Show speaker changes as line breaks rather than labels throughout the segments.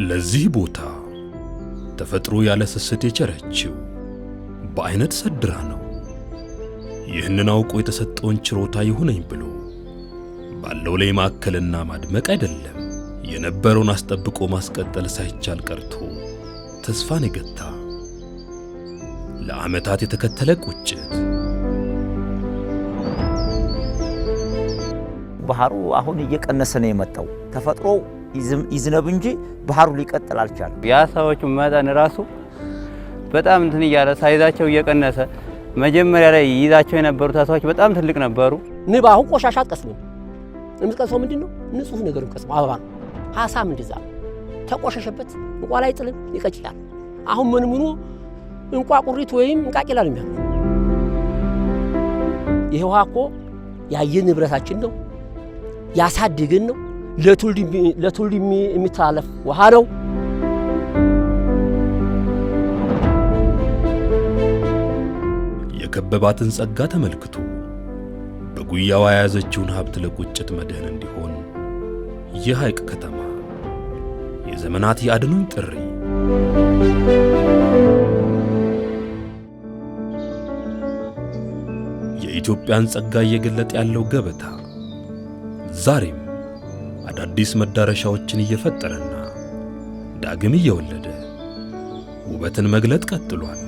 ለዚህ ቦታ ተፈጥሮ ያለ ስስት የቸረችው በአይነት ሰድራ ነው። ይህንን አውቆ የተሰጠውን ችሮታ ይሁነኝ ብሎ ባለው ላይ ማከልና ማድመቅ አይደለም፣ የነበረውን አስጠብቆ ማስቀጠል ሳይቻል ቀርቶ ተስፋን የገታ ለዓመታት የተከተለ ቁጭት።
ባህሩ አሁን እየቀነሰ ነው የመጣው። ተፈጥሮ ይዝነብ እንጂ ባህሩ ሊቀጥል አልቻለም።
የአሳዎቹ መጠን ራሱ በጣም እንትን እያለ ሳይዛቸው እየቀነሰ መጀመሪያ ላይ ይዛቸው የነበሩት አሳዎች በጣም ትልቅ ነበሩ።
ንብ አሁን ቆሻሻ አትቀስምም። የምትቀስመው ምንድነው? ንጹህ ነገር ቀስመው አበባ ነው። አሳም እንደዛ ተቆሸሸበት እንቋ ላይ ጥልም ይቀጭላል። አሁን ምኑ እንቋቁሪት ወይም እንቃቂላ ነው የሚያለው። ይሄ ውሃ እኮ ያየን ንብረታችን ነው፣ ያሳድግን ነው፣ ለትውልድ የሚተላለፍ ውሃ ነው።
የከበባትን ጸጋ ተመልክቶ በጉያዋ የያዘችውን ሀብት ለቁጭት መድህን እንዲሆን የሐይቅ ከተማ የዘመናት ያድኑኝ ጥሪ የኢትዮጵያን ጸጋ እየገለጠ ያለው ገበታ ዛሬም አዳዲስ መዳረሻዎችን እየፈጠረና ዳግም እየወለደ ውበትን መግለጥ ቀጥሏል።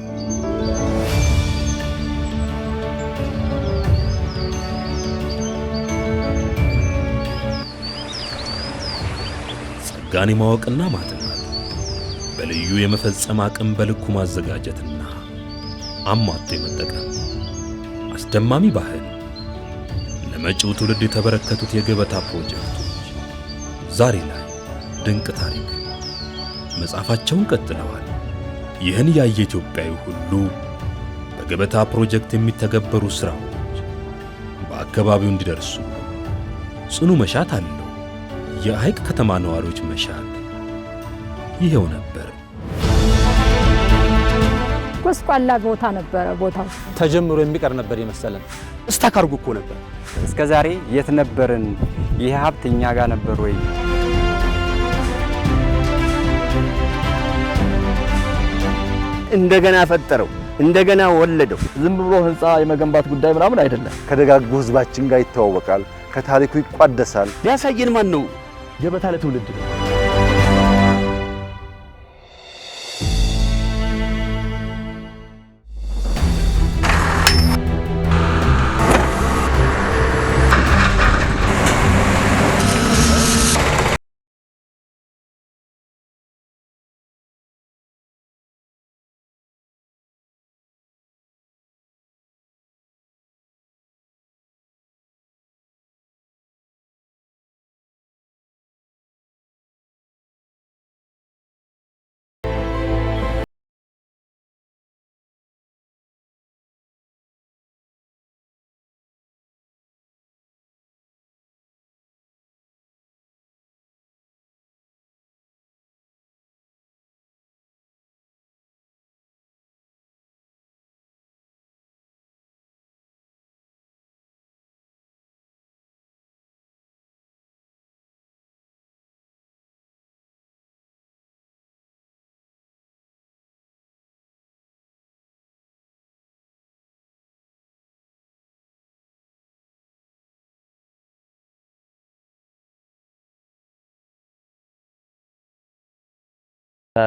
ጸጋን የማወቅና ማጥናት፣ በልዩ የመፈጸም አቅም በልኩ ማዘጋጀትና አሟጦ የመጠቀም አስደማሚ ባህል ለመጪው ትውልድ የተበረከቱት የገበታ ፕሮጀክቶች ዛሬ ላይ ድንቅ ታሪክ መጻፋቸውን ቀጥለዋል። ይህን ያየ ኢትዮጵያዊ ሁሉ በገበታ ፕሮጀክት የሚተገበሩ ሥራዎች በአካባቢው እንዲደርሱ ጽኑ መሻት አለው። የሐይቅ ከተማ ነዋሪዎች መሻት ይሄው ነበር።
ጎስቋላ ቦታ ነበረ። ቦታው
ተጀምሮ የሚቀር ነበር የመሰለን።
እስታካርጉ እኮ ነበር።
እስከዛሬ የት ነበርን? ይህ ሀብት እኛ ጋር ነበር ወይ?
እንደገና ፈጠረው፣ እንደገና ወለደው። ዝም ብሎ ህንፃ የመገንባት ጉዳይ ምናምን አይደለም።
ከደጋጉ ህዝባችን ጋር ይተዋወቃል፣ ከታሪኩ ይቋደሳል።
ሊያሳየን ማን ነው? ገበታ ለትውልድ ነው።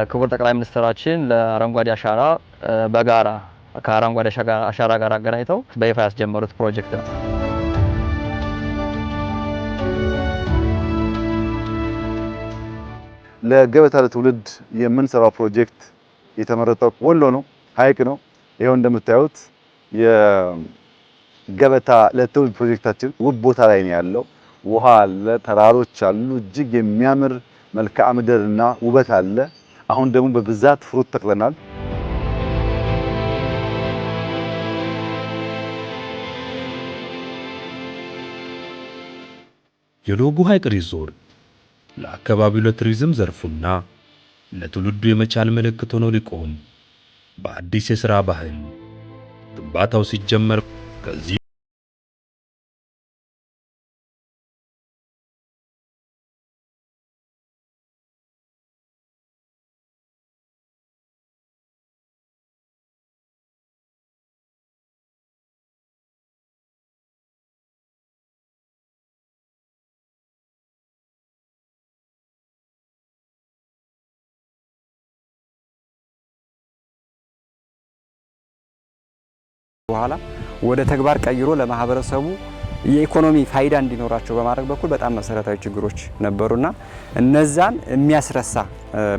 ክቡር ጠቅላይ ሚኒስትራችን ለአረንጓዴ አሻራ በጋራ ከአረንጓዴ አሻራ ጋር አገናኝተው በይፋ ያስጀመሩት ፕሮጀክት ነው።
ለገበታ ለትውልድ የምንሰራው ፕሮጀክት የተመረጠው ወሎ ነው፣ ሐይቅ ነው። ይሄው እንደምታዩት የገበታ ለትውልድ ፕሮጀክታችን ውብ ቦታ ላይ ነው ያለው። ውሃ አለ፣ ተራሮች አሉ፣ እጅግ የሚያምር መልክዓ ምድርና ውበት አለ። አሁን ደግሞ በብዛት ፍሩት ተክለናል።
የሎጎ ሐይቅ ሪዞርት ለአካባቢው ለቱሪዝም ዘርፉና ለትውልዱ የመቻል ምልክት ሆኖ ሊቆም በአዲስ የሥራ ባህል ግንባታው ሲጀመር ከዚህ
በኋላ ወደ ተግባር ቀይሮ ለማህበረሰቡ የኢኮኖሚ ፋይዳ እንዲኖራቸው በማድረግ በኩል በጣም መሰረታዊ ችግሮች ነበሩና እነዛን የሚያስረሳ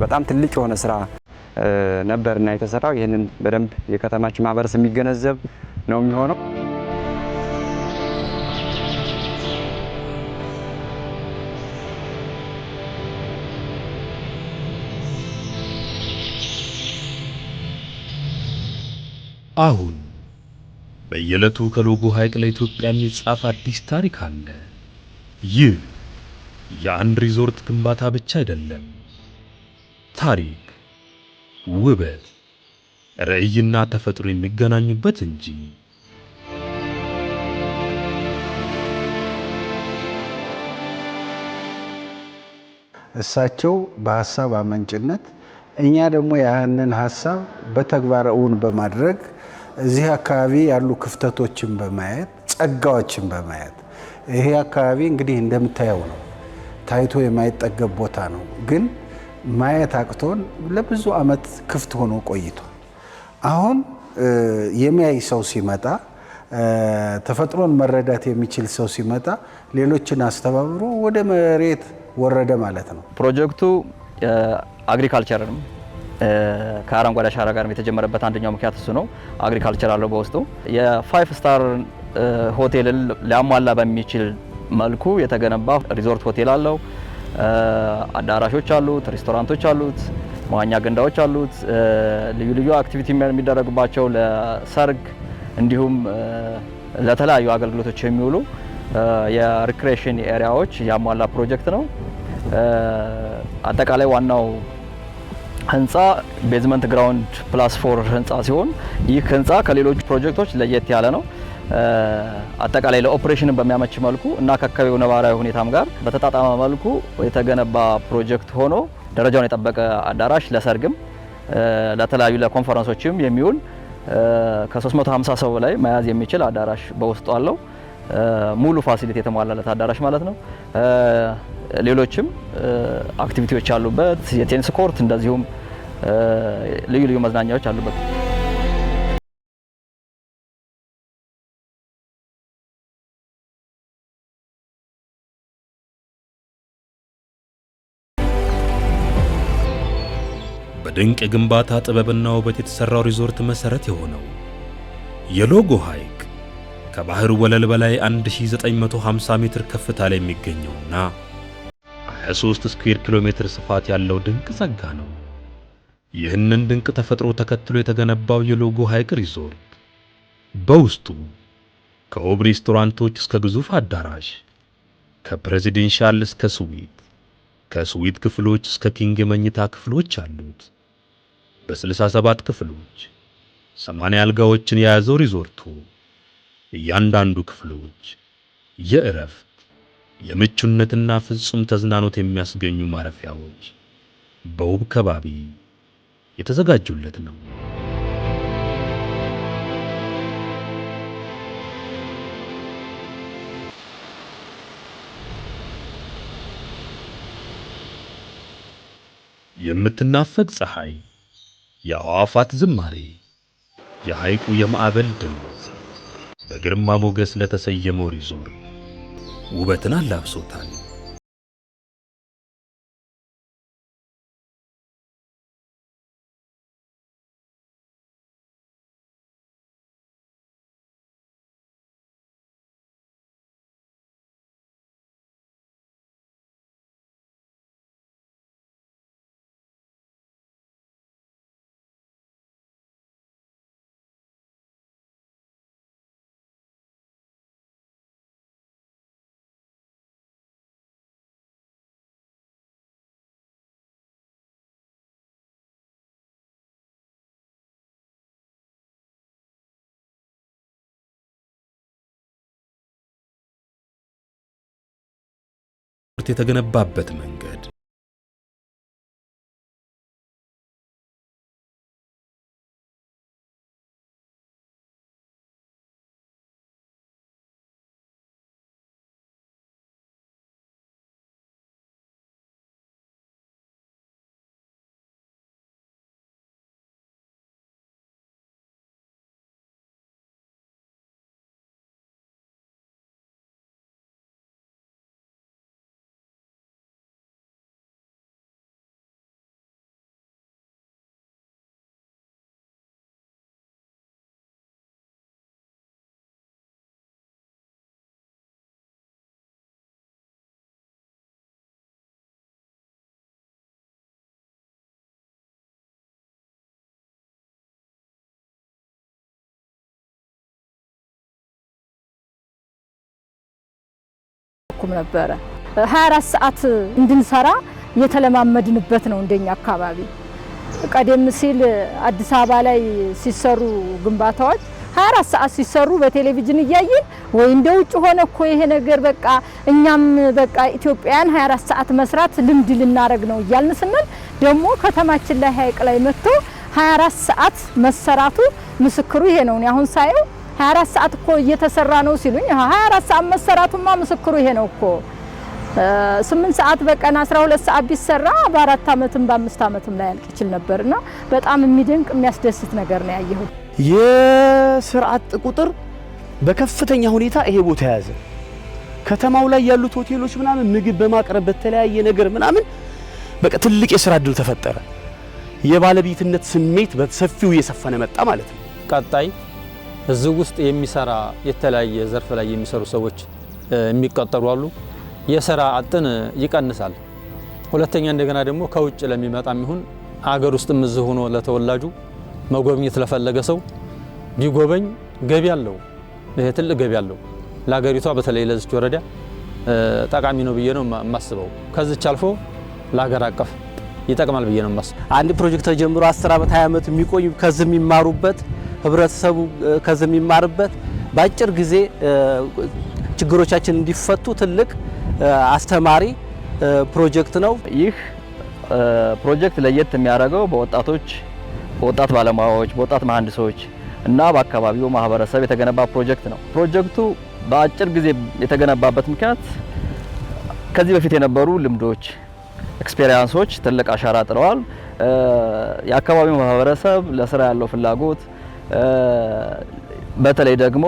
በጣም ትልቅ የሆነ ስራ ነበርና የተሰራው። ይህንን በደንብ የከተማችን ማህበረሰብ የሚገነዘብ ነው የሚሆነው።
አሁን በየዕለቱ ከሎጎ ሐይቅ ለኢትዮጵያ የሚጻፍ አዲስ ታሪክ አለ። ይህ የአንድ ሪዞርት ግንባታ ብቻ አይደለም። ታሪክ፣ ውበት፣ ራዕይና ተፈጥሮ የሚገናኙበት እንጂ።
እሳቸው በሐሳብ አመንጭነት፣ እኛ ደግሞ ያንን ሐሳብ በተግባር እውን በማድረግ እዚህ አካባቢ ያሉ ክፍተቶችን በማየት ጸጋዎችን በማየት ይሄ አካባቢ እንግዲህ እንደምታየው ነው። ታይቶ የማይጠገብ ቦታ ነው። ግን ማየት አቅቶን ለብዙ ዓመት ክፍት ሆኖ ቆይቷል። አሁን የሚያይ ሰው ሲመጣ፣ ተፈጥሮን መረዳት የሚችል ሰው ሲመጣ ሌሎችን አስተባብሮ ወደ መሬት ወረደ ማለት ነው።
ፕሮጀክቱ አግሪካልቸርም ከአረንጓዴ አሻራ ጋር የተጀመረበት አንደኛው ምክንያት እሱ ነው። አግሪካልቸር አለው በውስጡ የ5 ስታር ሆቴልን ሊያሟላ በሚችል መልኩ የተገነባ ሪዞርት ሆቴል አለው። አዳራሾች አሉት፣ ሬስቶራንቶች አሉት፣ መዋኛ ገንዳዎች አሉት። ልዩ ልዩ አክቲቪቲ የሚደረጉባቸው ለሰርግ እንዲሁም ለተለያዩ አገልግሎቶች የሚውሉ የሪክሬሽን ኤሪያዎች ያሟላ ፕሮጀክት ነው። አጠቃላይ ዋናው ህንፃ ቤዝመንት ግራውንድ ፕላስ 4 ህንፃ ሲሆን ይህ ህንፃ ከሌሎች ፕሮጀክቶች ለየት ያለ ነው። አጠቃላይ ለኦፕሬሽን በሚያመች መልኩ እና ከአካባቢው ነባራዊ ሁኔታም ጋር በተጣጣመ መልኩ የተገነባ ፕሮጀክት ሆኖ ደረጃውን የጠበቀ አዳራሽ ለሰርግም ለተለያዩ ለኮንፈረንሶችም የሚውል ከ350 ሰው በላይ መያዝ የሚችል አዳራሽ በውስጡ አለው። ሙሉ ፋሲሊቲ የተሟላለት አዳራሽ ማለት ነው። ሌሎችም አክቲቪቲዎች አሉበት። የቴኒስ ኮርት እንደዚሁም ልዩ ልዩ መዝናኛዎች አሉበት።
በድንቅ የግንባታ ጥበብና ውበት የተሰራው ሪዞርት መሰረት የሆነው የሎጎ ሐይቅ ከባህር ወለል በላይ 1950 ሜትር ከፍታ ላይ የሚገኘውና 23 ስኩዌር ኪሎ ሜትር ስፋት ያለው ድንቅ ጸጋ ነው። ይህንን ድንቅ ተፈጥሮ ተከትሎ የተገነባው የሎጎ ሐይቅ ሪዞርት በውስጡ ከውብ ሬስቶራንቶች እስከ ግዙፍ አዳራሽ፣ ከፕሬዚደንሻል እስከ ስዊት፣ ከስዊት ክፍሎች እስከ ኪንግ የመኝታ ክፍሎች አሉት። በ67 ክፍሎች 80 አልጋዎችን የያዘው ሪዞርቱ እያንዳንዱ ክፍሎች የእረፍት የምቹነትና ፍጹም ተዝናኖት የሚያስገኙ ማረፊያዎች በውብ ከባቢ የተዘጋጁለት ነው። የምትናፈቅ ፀሐይ፣ የአዕዋፋት ዝማሬ፣ የሐይቁ የማዕበል ድምፅ በግርማ ሞገስ ለተሰየመው ሪዞርት ውበትን አላብሶታል። የተገነባበት መንገድ
አልቻልኩም ነበረ። 24 ሰዓት እንድንሰራ የተለማመድንበት ነው እንደኛ አካባቢ። ቀደም ሲል አዲስ አበባ ላይ ሲሰሩ ግንባታዎች 24 ሰዓት ሲሰሩ በቴሌቪዥን እያየን ወይ እንደ ውጭ ሆነ እኮ ይሄ ነገር በቃ እኛም በቃ ኢትዮጵያን 24 ሰዓት መስራት ልምድ ልናረግ ነው እያልን ስንል ደግሞ ከተማችን ላይ ሀይቅ ላይ መጥቶ 24 ሰዓት መሰራቱ ምስክሩ ይሄ ነው። አሁን ሳየው 24 ሰዓት እኮ እየተሰራ ነው ሲሉኝ 24 ሰዓት መሰራቱማ ምስክሩ ይሄ ነው እኮ 8 ሰዓት በቀን 12 ሰዓት ቢሰራ በ4 አመትም በ5 አመትም ላይ ያልቅ ይችል ነበርና በጣም የሚደንቅ የሚያስደስት ነገር ነው ያየሁት።
የስራ አጥ ቁጥር በከፍተኛ ሁኔታ ይሄ ቦታ ያዘ። ከተማው ላይ ያሉት ሆቴሎች ምናምን ምግብ በማቅረብ በተለያየ ነገር ምናምን በቃ ትልቅ የስራ እድል ተፈጠረ። የባለቤትነት ስሜት በሰፊው እየሰፈነ መጣ ማለት ነው።
ቀጣይ እዚህ ውስጥ የሚሰራ የተለያየ ዘርፍ ላይ የሚሰሩ ሰዎች የሚቀጠሩ አሉ። የስራ አጥን ይቀንሳል። ሁለተኛ እንደገና ደግሞ ከውጭ ለሚመጣም ይሁን አገር ውስጥም እዚህ ሆኖ ለተወላጁ መጎብኘት ለፈለገ ሰው ቢጎበኝ ገቢ አለው። ይሄ ትልቅ ገቢ አለው ለሀገሪቷ፣ በተለይ ለዚች ወረዳ ጠቃሚ ነው ብዬ ነው የማስበው። ከዚች አልፎ ለሀገር አቀፍ ይጠቅማል ብዬ ነው የማስበው።
አንድ ፕሮጀክት ተጀምሮ 10 አመት 20 አመት የሚቆይ ከዚህ የሚማሩበት ህብረተሰቡ ከዚህ የሚማርበት በአጭር ጊዜ ችግሮቻችን እንዲፈቱ ትልቅ አስተማሪ ፕሮጀክት ነው።
ይህ ፕሮጀክት ለየት የሚያደርገው በወጣት ባለሙያዎች፣ በወጣት መሐንዲሶች እና በአካባቢው ማህበረሰብ የተገነባ ፕሮጀክት ነው። ፕሮጀክቱ በአጭር ጊዜ የተገነባበት ምክንያት ከዚህ በፊት የነበሩ ልምዶች፣ ኤክስፔሪያንሶች ትልቅ አሻራ ጥለዋል። የአካባቢው ማህበረሰብ ለስራ ያለው ፍላጎት በተለይ ደግሞ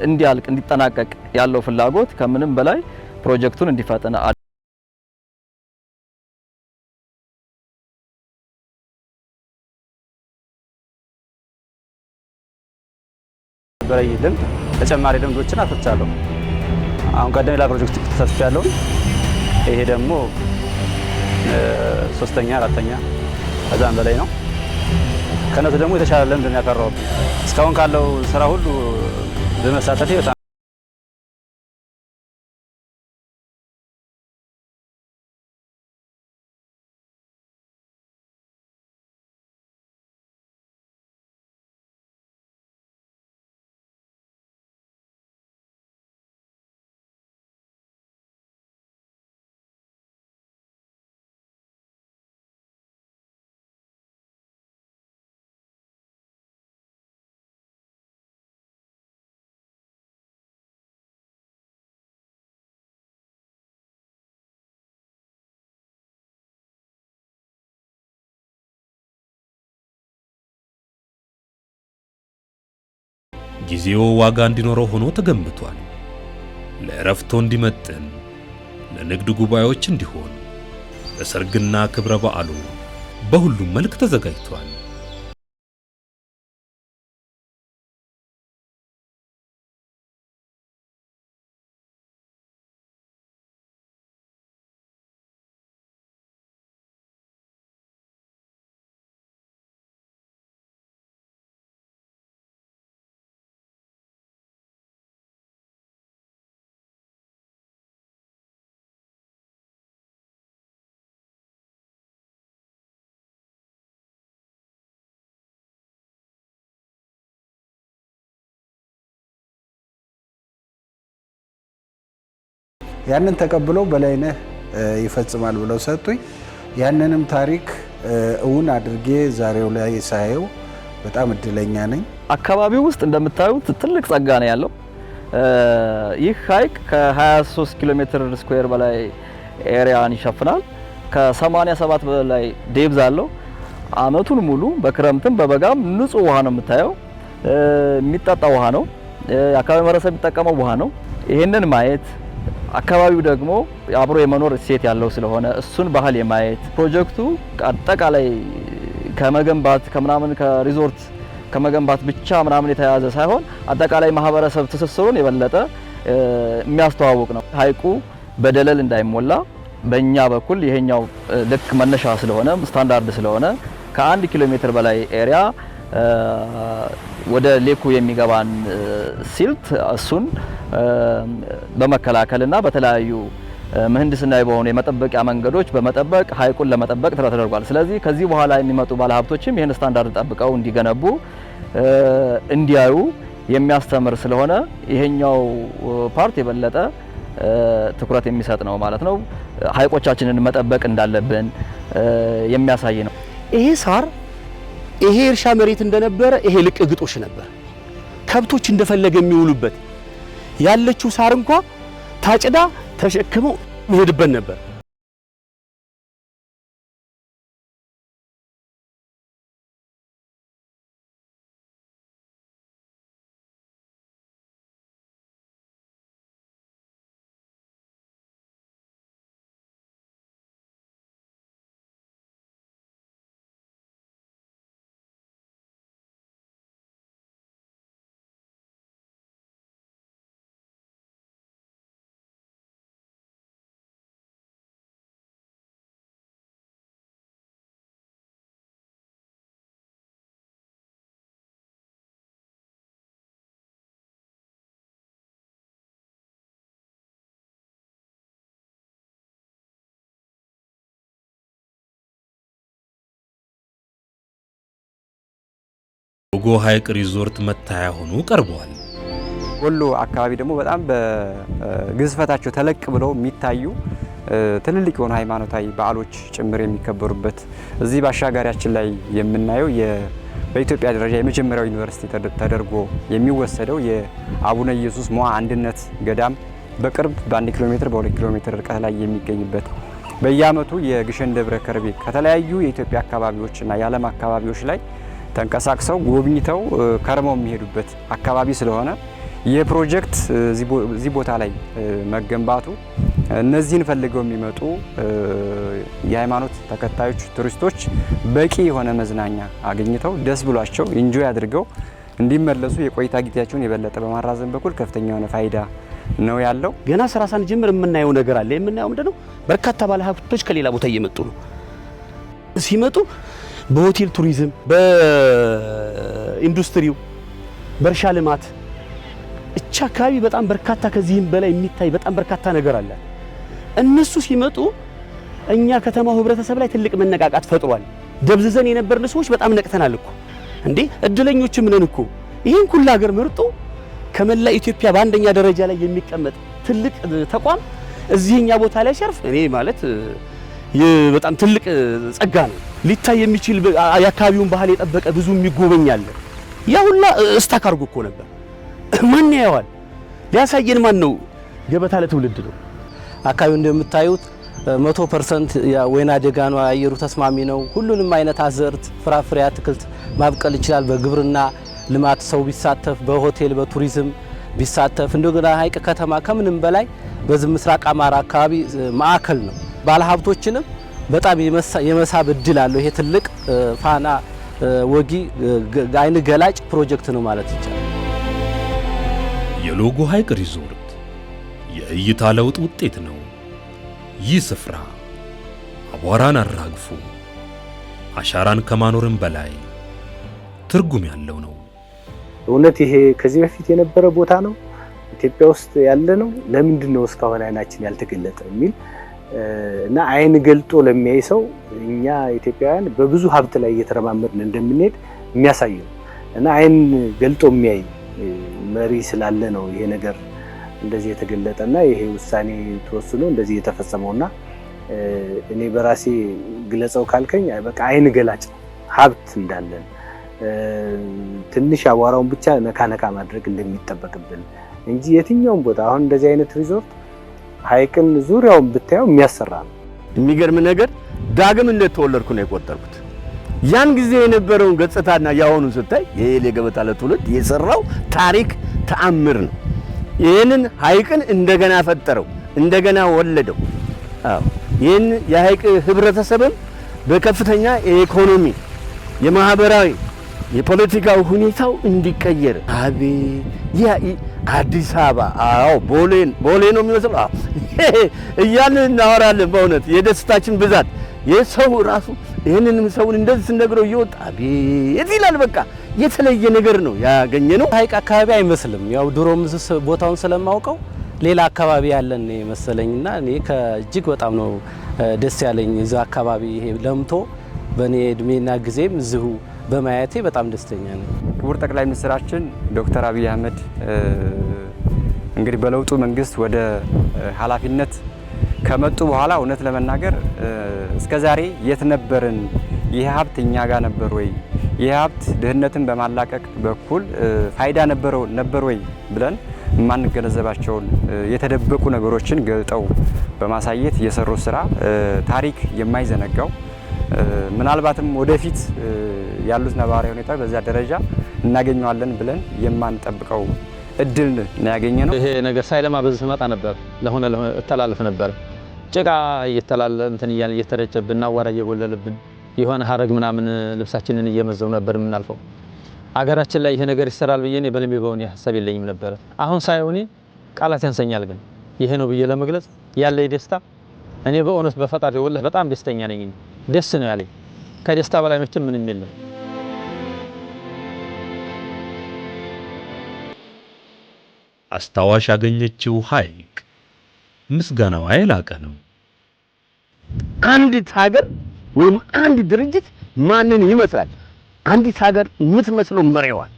እንዲያልቅ እንዲጠናቀቅ ያለው ፍላጎት ከምንም በላይ ፕሮጀክቱን እንዲፈጥን
በረይልን ተጨማሪ ልምዶችን አፍርቻለሁ። አሁን ቀደም ሌላ ፕሮጀክት ተሳትፌያለሁ። ይሄ ደግሞ ሶስተኛ አራተኛ ከዛም በላይ ነው። ከነሱ ደግሞ የተሻለ ልምድ ነው ያፈራሁት። እስካሁን ካለው ስራ ሁሉ በመሳተፌ በጣም
ጊዜው ዋጋ እንዲኖረው ሆኖ ተገምቷል። ለእረፍቶ እንዲመጥን፣ ለንግድ ጉባኤዎች እንዲሆን፣ ለሰርግና ክብረ በዓሉ በሁሉም መልክ ተዘጋጅቷል።
ያንን ተቀብለው በላይነህ ይፈጽማል ብለው ሰጡኝ። ያንንም ታሪክ እውን አድርጌ ዛሬው ላይ ሳየው በጣም እድለኛ ነኝ።
አካባቢው ውስጥ እንደምታዩት ትልቅ ጸጋ ነው ያለው። ይህ ሐይቅ ከ23 ኪሎ ሜትር ስኩዌር በላይ ኤሪያን ይሸፍናል። ከ87 በላይ ዴብዝ አለው። አመቱን ሙሉ በክረምትም በበጋም ንጹህ ውሃ ነው የምታየው። የሚጠጣ ውሃ ነው። የአካባቢው ማህበረሰብ የሚጠቀመው ውሃ ነው። ይሄንን ማየት አካባቢው ደግሞ አብሮ የመኖር እሴት ያለው ስለሆነ እሱን ባህል የማየት ፕሮጀክቱ አጠቃላይ ከመገንባት ከምናምን ከሪዞርት ከመገንባት ብቻ ምናምን የተያዘ ሳይሆን አጠቃላይ ማህበረሰብ ትስስሩን የበለጠ የሚያስተዋውቅ ነው። ሐይቁ በደለል እንዳይሞላ በእኛ በኩል ይሄኛው ልክ መነሻ ስለሆነ ስታንዳርድ ስለሆነ ከ1 ኪሎ ሜትር በላይ ኤሪያ ወደ ሌኩ የሚገባን ሲልት እሱን በመከላከልና በተለያዩ ምህንድስናዊ በሆኑ የመጠበቂያ መንገዶች በመጠበቅ ሐይቁን ለመጠበቅ ጥረት ተደርጓል። ስለዚህ ከዚህ በኋላ የሚመጡ ባለሀብቶችም ይህን ስታንዳርድ ጠብቀው እንዲገነቡ እንዲያዩ የሚያስተምር ስለሆነ ይሄኛው ፓርት የበለጠ ትኩረት የሚሰጥ ነው ማለት ነው። ሐይቆቻችንን መጠበቅ እንዳለብን የሚያሳይ ነው።
ይሄ ሳር ይሄ እርሻ መሬት እንደነበረ ይሄ ልቅ ግጦሽ ነበር። ከብቶች እንደፈለገ የሚውሉበት ያለችው ሳር እንኳ ታጭዳ ተሸክመው ይሄድበት ነበር።
ሎጎ ሐይቅ ሪዞርት መታያ ሆኖ ቀርቧል።
ወሎ አካባቢ ደግሞ በጣም በግዝፈታቸው ተለቅ ብለው የሚታዩ ትልልቅ የሆኑ ሃይማኖታዊ በዓሎች ጭምር የሚከበሩበት እዚህ ባሻጋሪያችን ላይ የምናየው በኢትዮጵያ ደረጃ የመጀመሪያው ዩኒቨርሲቲ ተደርጎ የሚወሰደው የአቡነ ኢየሱስ ሞዓ አንድነት ገዳም በቅርብ በ1 ኪሎ ሜትር በ2 ኪሎ ሜትር ርቀት ላይ የሚገኝበት በየዓመቱ የግሸን ደብረ ከርቤ ከተለያዩ የኢትዮጵያ አካባቢዎችና የዓለም አካባቢዎች ላይ ተንቀሳቅሰው ጎብኝተው ከርመው የሚሄዱበት አካባቢ ስለሆነ ይህ ፕሮጀክት እዚህ ቦታ ላይ መገንባቱ እነዚህን ፈልገው የሚመጡ የሃይማኖት ተከታዮች ቱሪስቶች በቂ የሆነ መዝናኛ አግኝተው ደስ ብሏቸው ኢንጆይ አድርገው እንዲመለሱ የቆይታ ጊዜያቸውን የበለጠ በማራዘም በኩል ከፍተኛ የሆነ ፋይዳ ነው ያለው።
ገና ስራ ሳንጀምር የምናየው ነገር አለ። የምናየው ምንድነው? በርካታ ባለሀብቶች ከሌላ ቦታ እየመጡ ነው። ሲመጡ በሆቴል ቱሪዝም፣ በኢንዱስትሪው፣ በእርሻ ልማት እቻ አካባቢ በጣም በርካታ ከዚህም በላይ የሚታይ በጣም በርካታ ነገር አለ። እነሱ ሲመጡ እኛ ከተማው ህብረተሰብ ላይ ትልቅ መነቃቃት ፈጥሯል። ደብዝዘን የነበርን ሰዎች በጣም ነቅተናል እኮ እንዴ! እድለኞችም ነን እኮ ይሄን ሁሉ ሀገር መርጦ ከመላ ኢትዮጵያ በአንደኛ ደረጃ ላይ የሚቀመጥ ትልቅ ተቋም እዚህኛ ቦታ ላይ ሲያርፍ እኔ ማለት በጣም ትልቅ ጸጋ ነው። ሊታይ የሚችል የአካባቢውን ባህል የጠበቀ ብዙ የሚጎበኛል። ያ ሁላ እስታክ አድርጎ እኮ ነበር። ማን ያየዋል? ሊያሳየን ማን ነው? ገበታ ለትውልድ ነው።
አካባቢው እንደምታዩት 100% ወይና ደጋ ነው። አየሩ ተስማሚ ነው። ሁሉንም አይነት አዝርት፣ ፍራፍሬ፣ አትክልት ማብቀል ይችላል። በግብርና ልማት ሰው ቢሳተፍ፣ በሆቴል በቱሪዝም ቢሳተፍ፣ እንደገና ሐይቅ ከተማ ከምንም በላይ በዚህ ምስራቅ አማራ አካባቢ ማዕከል ነው። ባለሀብቶችንም በጣም የመሳብ እድል አለው። ይሄ ትልቅ ፋና ወጊ አይን ገላጭ ፕሮጀክት ነው ማለት ይቻላል።
የሎጎ ሐይቅ ሪዞርት የእይታ ለውጥ ውጤት ነው። ይህ ስፍራ አቧራን አራግፎ አሻራን ከማኖርም በላይ ትርጉም ያለው ነው።
እውነት ይሄ ከዚህ በፊት የነበረ ቦታ ነው? ኢትዮጵያ ውስጥ ያለ ነው? ለምንድን ነው እስካሁን አይናችን ያልተገለጠ የሚል እና አይን ገልጦ ለሚያይ ሰው እኛ ኢትዮጵያውያን በብዙ ሀብት ላይ እየተረማመድን እንደምንሄድ የሚያሳይ ነው እና አይን ገልጦ የሚያይ መሪ ስላለ ነው ይሄ ነገር እንደዚህ የተገለጠና ይሄ ውሳኔ ተወስኖ እንደዚህ የተፈጸመውና እኔ በራሴ ግለጸው ካልከኝ በቃ አይን ገላጭ ሀብት እንዳለን ትንሽ አቧራውን ብቻ ነካ ማድረግ እንደሚጠበቅብን እንጂ የትኛውም ቦታ አሁን እንደዚህ አይነት ሪዞርት ሐይቅን ዙሪያውን ብታየው የሚያሰራ ነው።
የሚገርም ነገር ዳግም እንደተወለድኩ ነው የቆጠርኩት። ያን ጊዜ የነበረውን ገጽታና ያሁኑን ስታይ የኤሌ ገበታ ለትውልድ የሰራው ታሪክ ተአምር ነው። ይህንን ሐይቅን እንደገና ፈጠረው፣ እንደገና ወለደው። ይህን የሐይቅ ህብረተሰብም በከፍተኛ የኢኮኖሚ የማህበራዊ የፖለቲካው ሁኔታው እንዲቀየር ያ አዲስ አበባ ቦሌ ነው የሚመስለው እያልን እናወራለን። በእውነት የደስታችን ብዛት የሰው ራሱ ይህንንም ሰውን እንደዚህ ስነግረው እየወጣ ቤት ይላል። በቃ የተለየ ነገር ነው ያገኘ ነው።
ሐይቅ አካባቢ አይመስልም። ያው ድሮም ቦታውን ስለማውቀው ሌላ አካባቢ ያለን መሰለኝና እኔ ከእጅግ በጣም ነው ደስ ያለኝ እዛ አካባቢ ይሄ ለምቶ በኔ እድሜና ጊዜም እዚሁ በማየቴ በጣም ደስተኛ ነኝ።
ክቡር ጠቅላይ ሚኒስትራችን ዶክተር አብይ አህመድ እንግዲህ በለውጡ መንግስት ወደ ኃላፊነት ከመጡ በኋላ እውነት ለመናገር እስከዛሬ የት ነበርን? ይህ ሀብት እኛ ጋር ነበር ወይ? ይህ ሀብት ድህነትን በማላቀቅ በኩል ፋይዳ ነበር ወይ ብለን የማንገነዘባቸውን የተደበቁ ነገሮችን ገልጠው በማሳየት የሰሩት ስራ ታሪክ የማይዘነጋው ምናልባትም ወደፊት ያሉት ነባራዊ ሁኔታ በዛ ደረጃ እናገኘዋለን ብለን የማንጠብቀው እድል ነው ያገኘነው።
ይሄ ነገር ሳይለማ በዚህ መጣ ነበር ለሆነ ተላልፍ ነበር ጭቃ እየተላለ እንትን እያለ እየተረጨብን አዋራ እየጎለለብን የሆነ ሀረግ ምናምን ልብሳችንን እየመዘው ነበር የምናልፈው። አገራችን ላይ ይሄ ነገር ይሰራል ብዬ እኔ በልሜ በሆነ ሐሳብ የለኝም ነበር። አሁን ሳይሆን እኔ ቃላት ያንሰኛል፣ ግን ይሄ ነው ብዬ ለመግለጽ ያለኝ ደስታ እኔ በእውነት በፈጣሪ ወላሂ በጣም ደስተኛ ነኝ። ደስ ነው ያለኝ። ከደስታ በላይ መቼም ምንም የለም።
አስታዋሽ ያገኘችው ሐይቅ ምስጋናዋ የላቀ ነው።
አንዲት ሀገር ወይም አንድ ድርጅት ማንን ይመስላል? አንዲት ሀገር የምትመስለው መሪዋን።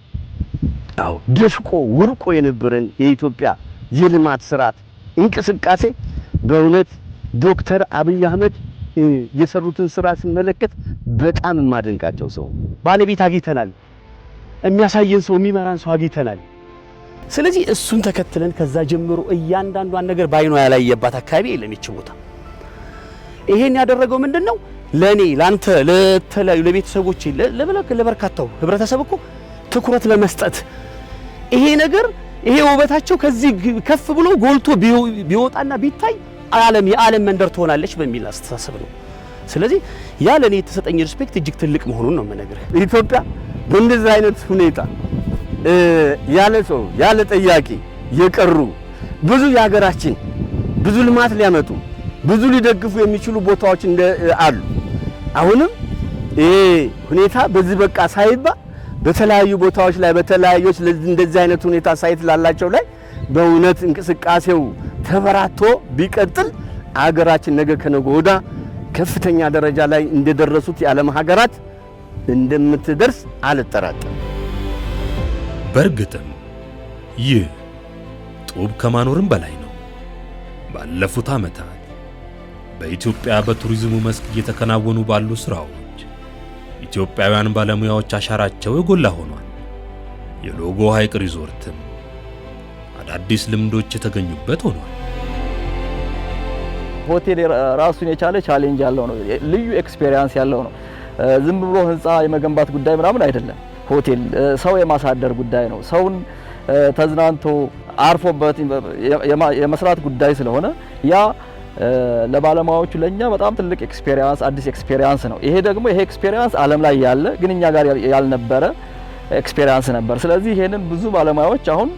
አዎ ደሽቆ ወርቆ የነበረን የኢትዮጵያ የልማት ስርዓት እንቅስቃሴ በእውነት ዶክተር አብይ አህመድ የሰሩትን ስራ ስመለከት በጣም የማደንቃቸው ሰው። ባለቤት አግኝተናል፣ የሚያሳየን ሰው፣ የሚመራን ሰው አግኝተናል። ስለዚህ እሱን ተከትለን ከዛ ጀምሮ እያንዳንዷን ነገር ባይኗ ያላየባት አካባቢ የለም ይች ቦታ። ይሄን ያደረገው ምንድነው? ለኔ ላንተ ለተለያዩ ለቤተሰቦቼ ለበርካታው ህብረተሰብ እኮ ትኩረት ለመስጠት ይሄ ነገር ይሄ ውበታቸው ከዚህ ከፍ ብሎ ጎልቶ ቢወጣና ቢታይ የዓለም መንደር ትሆናለች በሚል አስተሳሰብ ነው። ስለዚህ ያ ለኔ የተሰጠኝ ሪስፔክት እጅግ ትልቅ መሆኑን ነው የምነግርህ። ኢትዮጵያ በእንደዚህ አይነት ሁኔታ ያለ ሰው ያለ ጠያቂ የቀሩ ብዙ የሀገራችን ብዙ ልማት ሊያመጡ ብዙ ሊደግፉ የሚችሉ ቦታዎች አሉ። አሁንም ይሄ ሁኔታ በዚህ በቃ ሳይባ በተለያዩ ቦታዎች ላይ በተለያዩች እንደዚህ አይነት ሁኔታ ሳይት ላላቸው ላይ በእውነት እንቅስቃሴው ተበራቶ ቢቀጥል አገራችን ነገ ከነገ ወዲያ ከፍተኛ ደረጃ ላይ እንደደረሱት የዓለም ሀገራት እንደምትደርስ አልጠራጠርም።
በእርግጥም ይህ ጡብ ከማኖርም በላይ ነው። ባለፉት ዓመታት በኢትዮጵያ በቱሪዝሙ መስክ እየተከናወኑ ባሉ ስራዎች ኢትዮጵያውያን ባለሙያዎች አሻራቸው የጎላ ሆኗል። የሎጎ ሐይቅ ሪዞርትም አዳዲስ ልምዶች የተገኙበት ሆኗል።
ሆቴል ራሱን የቻለ ቻሌንጅ ያለው ነው። ልዩ ኤክስፔሪያንስ ያለው ነው። ዝም ብሎ ህንፃ የመገንባት ጉዳይ ምናምን አይደለም። ሆቴል ሰው የማሳደር ጉዳይ ነው። ሰውን ተዝናንቶ አርፎበት የመስራት ጉዳይ ስለሆነ ያ ለባለሙያዎቹ ለኛ በጣም ትልቅ ኤክስፔሪያንስ አዲስ ኤክስፔሪያንስ ነው። ይሄ ደግሞ ይሄ ኤክስፔሪያንስ ዓለም ላይ ያለ ግን እኛ ጋር ያልነበረ ኤክስፔሪያንስ ነበር። ስለዚህ ይሄንን ብዙ ባለሙያዎች አሁን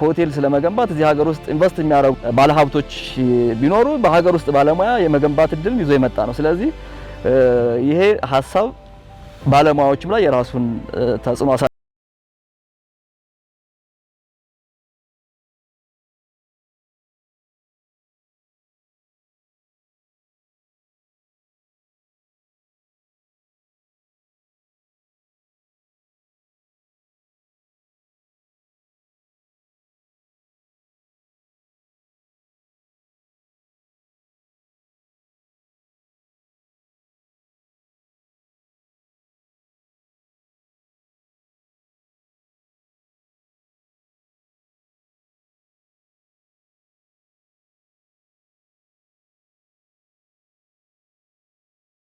ሆቴል ስለመገንባት እዚህ ሀገር ውስጥ ኢንቨስት የሚያደርጉ ባለሀብቶች ቢኖሩ በሀገር ውስጥ ባለሙያ የመገንባት እድልን ይዞ የመጣ ነው። ስለዚህ ይሄ ሀሳብ ባለሙያዎችም ላይ የራሱን ተጽዕኖ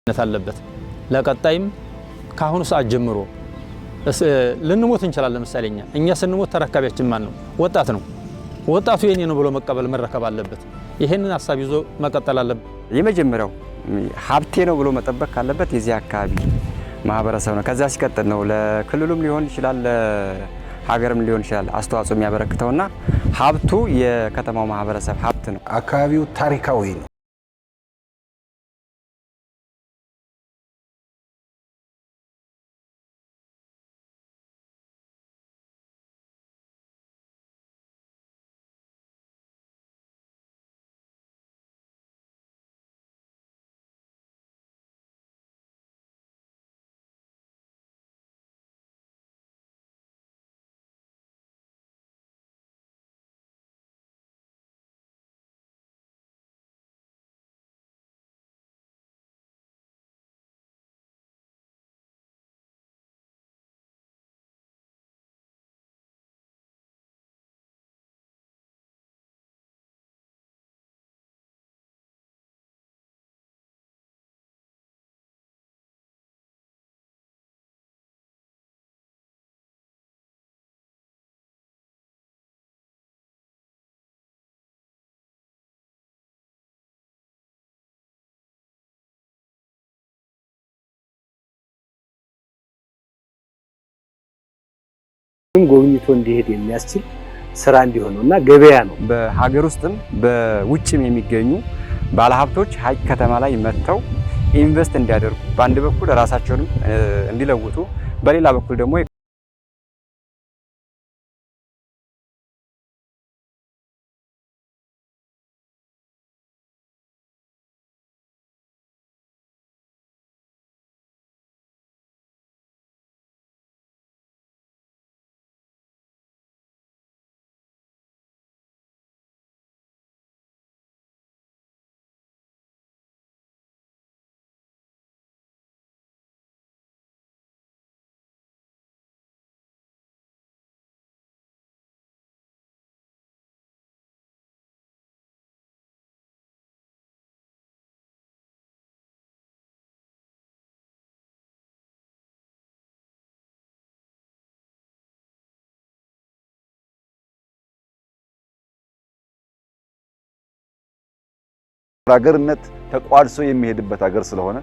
አለበት። ለቀጣይም ካሁኑ ሰዓት ጀምሮ ልንሞት እንችላለን። ለምሳሌ እኛ ስንሞት ተረካቢያችን ማን ነው? ወጣት ነው። ወጣቱ የኔ ነው ብሎ መቀበል መረከብ አለበት። ይሄንን ሐሳብ ይዞ መቀጠል አለበት።
የመጀመሪያው ሀብቴ ነው ብሎ መጠበቅ ካለበት የዚህ አካባቢ ማህበረሰብ ነው። ከዛ ሲቀጥል ነው ለክልሉም ሊሆን ይችላል ለሀገርም ሊሆን ይችላል አስተዋጽኦ የሚያበረክተውና ሀብቱ የከተማው ማህበረሰብ ሀብት ነው።
አካባቢው ታሪካዊ ነው።
ጎብኝቶ እንዲሄድ የሚያስችል ስራ እንዲሆነውና ገበያ ነው።
በሀገር ውስጥም በውጭም የሚገኙ ባለሀብቶች ሀይቅ ከተማ ላይ መጥተው ኢንቨስት እንዲያደርጉ በአንድ በኩል ራሳቸውንም እንዲለውጡ በሌላ በኩል ደግሞ
ሀገርነት ተቋድሶ የሚሄድበት ሀገር ስለሆነ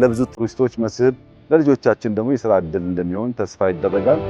ለብዙ ቱሪስቶች መስህብ ለልጆቻችን ደግሞ የሥራ ዕድል እንደሚሆን ተስፋ ይደረጋል።